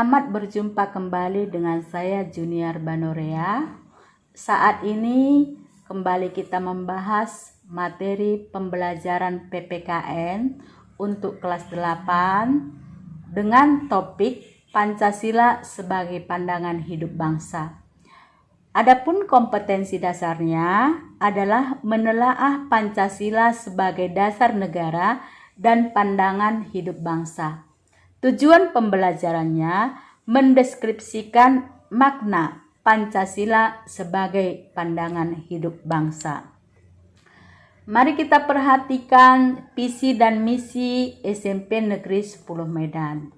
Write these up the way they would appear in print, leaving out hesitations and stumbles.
Selamat berjumpa kembali dengan saya Junior Banorea. Saat ini kembali kita membahas materi pembelajaran PPKN untuk kelas 8 dengan topik Pancasila sebagai pandangan hidup bangsa. Adapun kompetensi dasarnya adalah menelaah Pancasila sebagai dasar negara dan pandangan hidup bangsa. Tujuan pembelajarannya mendeskripsikan makna Pancasila sebagai pandangan hidup bangsa. Mari kita perhatikan visi dan misi SMP Negeri 10 Medan.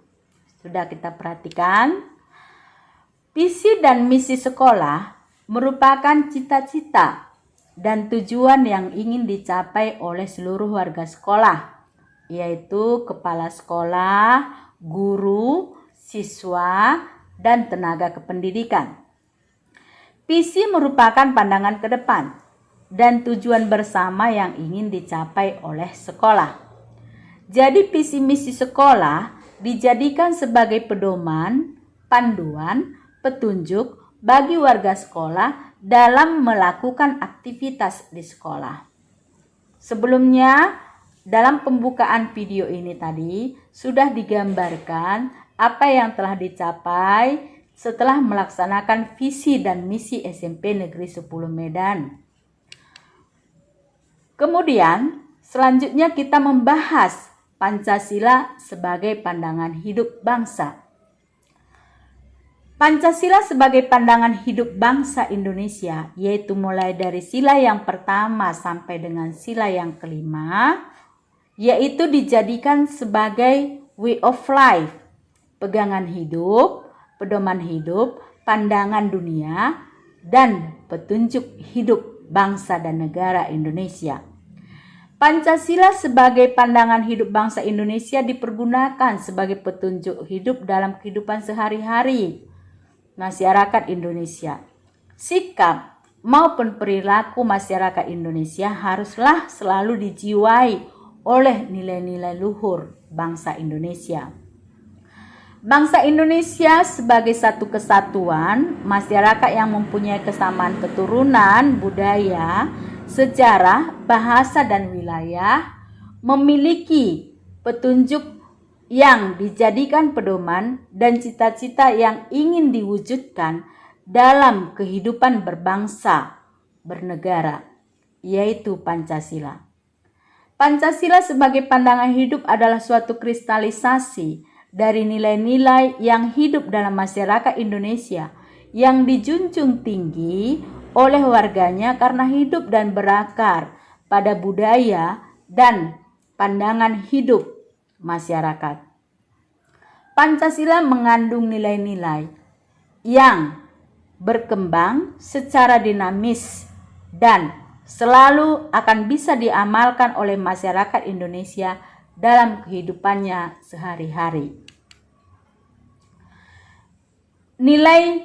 Sudah kita perhatikan? Visi dan misi sekolah merupakan cita-cita dan tujuan yang ingin dicapai oleh seluruh warga sekolah, yaitu kepala sekolah, guru, siswa, dan tenaga kependidikan. Visi merupakan pandangan ke depan dan tujuan bersama yang ingin dicapai oleh sekolah. Jadi visi misi sekolah dijadikan sebagai pedoman, panduan, petunjuk bagi warga sekolah dalam melakukan aktivitas di sekolah. Sebelumnya, dalam pembukaan video ini tadi sudah digambarkan apa yang telah dicapai setelah melaksanakan visi dan misi SMP Negeri 10 Medan. Kemudian selanjutnya kita membahas Pancasila sebagai pandangan hidup bangsa. Pancasila sebagai pandangan hidup bangsa Indonesia, yaitu mulai dari sila yang pertama sampai dengan sila yang kelima, yaitu dijadikan sebagai way of life, pegangan hidup, pedoman hidup, pandangan dunia, dan petunjuk hidup bangsa dan negara Indonesia. Pancasila sebagai pandangan hidup bangsa Indonesia dipergunakan sebagai petunjuk hidup dalam kehidupan sehari-hari masyarakat Indonesia. Sikap maupun perilaku masyarakat Indonesia haruslah selalu dijiwai oleh nilai-nilai luhur bangsa Indonesia. Bangsa Indonesia sebagai satu kesatuan, masyarakat yang mempunyai kesamaan keturunan, budaya, sejarah, bahasa, dan wilayah, memiliki petunjuk yang dijadikan pedoman dan cita-cita yang ingin diwujudkan dalam kehidupan berbangsa, bernegara, yaitu Pancasila. Pancasila sebagai pandangan hidup adalah suatu kristalisasi dari nilai-nilai yang hidup dalam masyarakat Indonesia yang dijunjung tinggi oleh warganya karena hidup dan berakar pada budaya dan pandangan hidup masyarakat. Pancasila mengandung nilai-nilai yang berkembang secara dinamis dan selalu akan bisa diamalkan oleh masyarakat Indonesia dalam kehidupannya sehari-hari. Nilai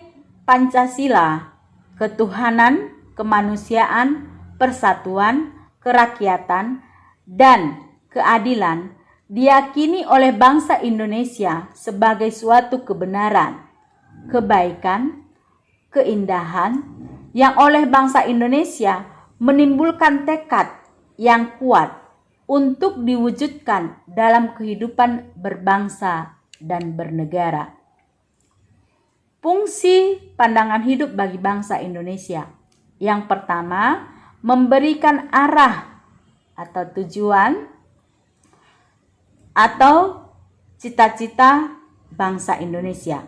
Pancasila, ketuhanan, kemanusiaan, persatuan, kerakyatan, dan keadilan diyakini oleh bangsa Indonesia sebagai suatu kebenaran, kebaikan, keindahan yang oleh bangsa Indonesia menimbulkan tekad yang kuat untuk diwujudkan dalam kehidupan berbangsa dan bernegara. Fungsi pandangan hidup bagi bangsa Indonesia. Yang pertama, memberikan arah atau tujuan atau cita-cita bangsa Indonesia.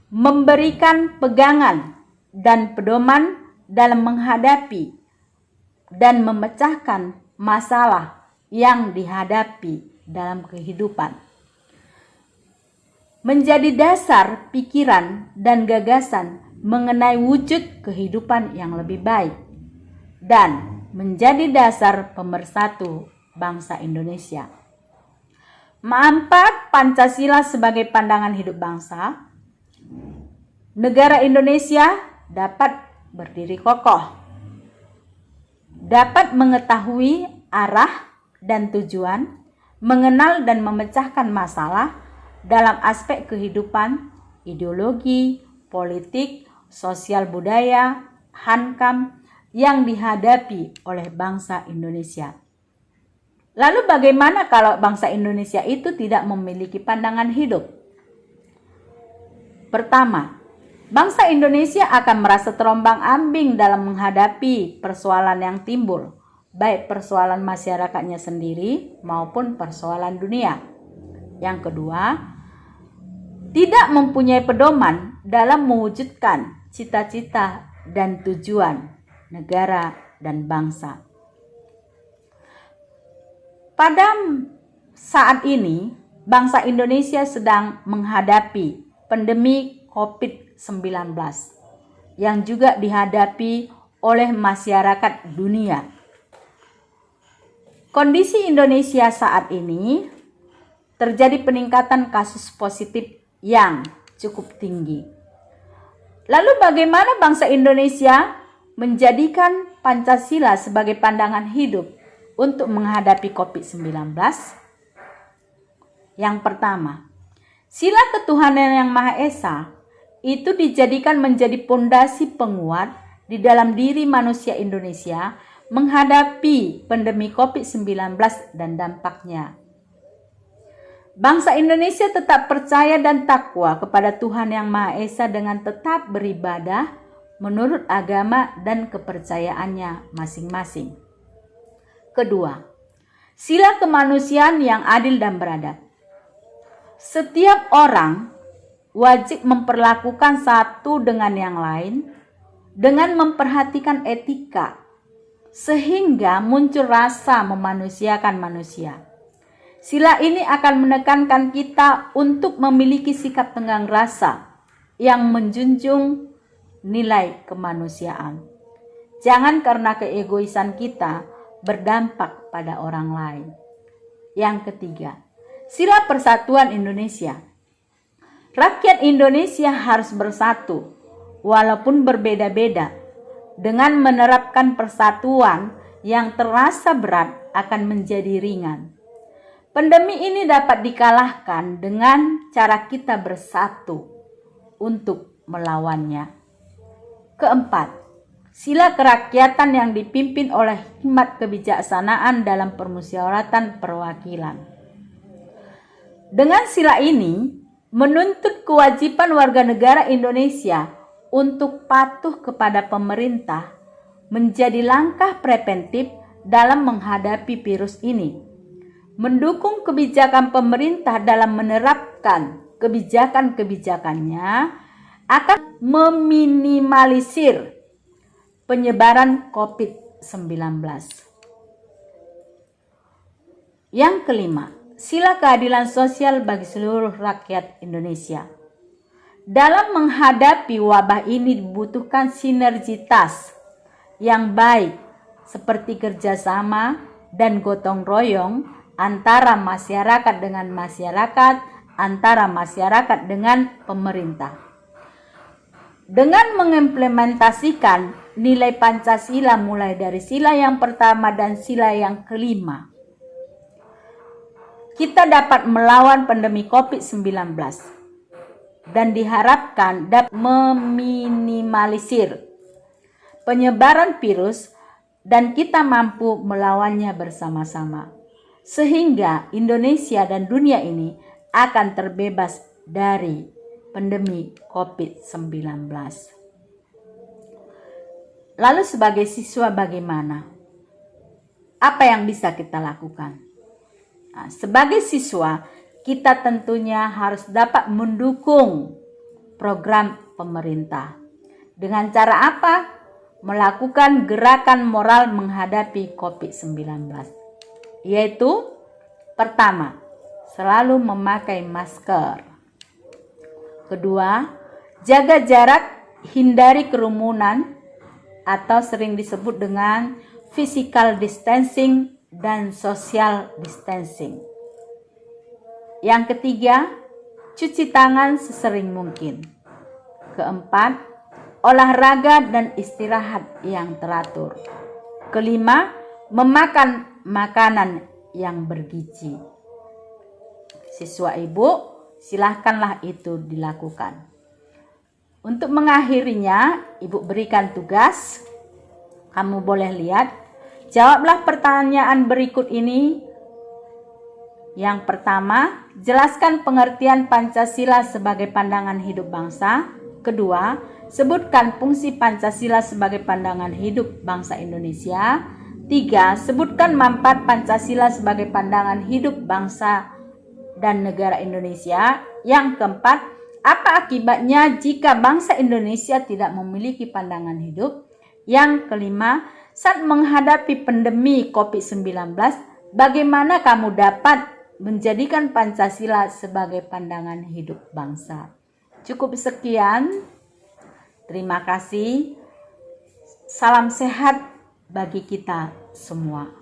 Memberikan pegangan dan pedoman dalam menghadapi dan memecahkan masalah yang dihadapi dalam kehidupan. Menjadi dasar pikiran dan gagasan mengenai wujud kehidupan yang lebih baik dan menjadi dasar pemersatu bangsa Indonesia. Empat, Pancasila sebagai pandangan hidup bangsa. Negara Indonesia dapat berdiri kokoh, dapat mengetahui arah dan tujuan, mengenal dan memecahkan masalah dalam aspek kehidupan ideologi, politik, sosial budaya, hankam yang dihadapi oleh bangsa Indonesia. Lalu bagaimana kalau bangsa Indonesia itu tidak memiliki pandangan hidup? Pertama, bangsa Indonesia akan merasa terombang-ambing dalam menghadapi persoalan yang timbul, baik persoalan masyarakatnya sendiri maupun persoalan dunia. Yang kedua, tidak mempunyai pedoman dalam mewujudkan cita-cita dan tujuan negara dan bangsa. Pada saat ini, bangsa Indonesia sedang menghadapi pandemi COVID-19 yang juga dihadapi oleh masyarakat dunia. Kondisi Indonesia saat ini terjadi peningkatan kasus positif yang cukup tinggi. Lalu bagaimana bangsa Indonesia menjadikan Pancasila sebagai pandangan hidup untuk menghadapi COVID-19? Yang pertama, sila ketuhanan yang Maha Esa itu dijadikan menjadi pondasi penguat di dalam diri manusia Indonesia menghadapi pandemi COVID-19 dan dampaknya. Bangsa Indonesia tetap percaya dan takwa kepada Tuhan Yang Maha Esa dengan tetap beribadah menurut agama dan kepercayaannya masing-masing. Kedua, sila kemanusiaan yang adil dan beradab. Setiap orang wajib memperlakukan satu dengan yang lain dengan memperhatikan etika, sehingga muncul rasa memanusiakan manusia. Sila ini akan menekankan kita untuk memiliki sikap tenggang rasa yang menjunjung nilai kemanusiaan. Jangan karena keegoisan kita berdampak pada orang lain. Yang ketiga, sila persatuan Indonesia. Rakyat Indonesia harus bersatu walaupun berbeda-beda. Dengan menerapkan persatuan yang terasa berat akan menjadi ringan. Pandemi ini dapat dikalahkan dengan cara kita bersatu untuk melawannya. Keempat, sila kerakyatan yang dipimpin oleh hikmat kebijaksanaan dalam permusyawaratan perwakilan. Dengan sila ini, menuntut kewajiban warga negara Indonesia untuk patuh kepada pemerintah menjadi langkah preventif dalam menghadapi virus ini. Mendukung kebijakan pemerintah dalam menerapkan kebijakan-kebijakannya akan meminimalisir penyebaran COVID-19. Yang kelima, sila keadilan sosial bagi seluruh rakyat Indonesia. Dalam menghadapi wabah ini dibutuhkan sinergitas yang baik seperti kerjasama dan gotong royong antara masyarakat dengan masyarakat, antara masyarakat dengan pemerintah. Dengan mengimplementasikan nilai Pancasila mulai dari sila yang pertama dan sila yang kelima, kita dapat melawan pandemi COVID-19 dan diharapkan dapat meminimalisir penyebaran virus dan kita mampu melawannya bersama-sama. Sehingga Indonesia dan dunia ini akan terbebas dari pandemi COVID-19. Lalu sebagai siswa bagaimana? Apa yang bisa kita lakukan? Nah, sebagai siswa, kita tentunya harus dapat mendukung program pemerintah. Dengan cara apa? Melakukan gerakan moral menghadapi COVID-19. Yaitu, pertama, selalu memakai masker. Kedua, jaga jarak, hindari kerumunan atau sering disebut dengan physical distancing dan social distancing. Yang ketiga, cuci tangan sesering mungkin. Keempat, olahraga dan istirahat yang teratur. Kelima, memakan makanan yang bergizi. Siswa ibu, silahkanlah itu dilakukan. Untuk mengakhirinya, Ibu berikan tugas. Kamu boleh lihat. Jawablah pertanyaan berikut ini. Yang pertama, jelaskan pengertian Pancasila sebagai pandangan hidup bangsa. Kedua, sebutkan fungsi Pancasila sebagai pandangan hidup bangsa Indonesia. Tiga, sebutkan manfaat Pancasila sebagai pandangan hidup bangsa dan negara Indonesia. Yang keempat, apa akibatnya jika bangsa Indonesia tidak memiliki pandangan hidup? Yang kelima, saat menghadapi pandemi COVID-19, bagaimana kamu dapat menjadikan Pancasila sebagai pandangan hidup bangsa? Cukup sekian. Terima kasih. Salam sehat bagi kita semua.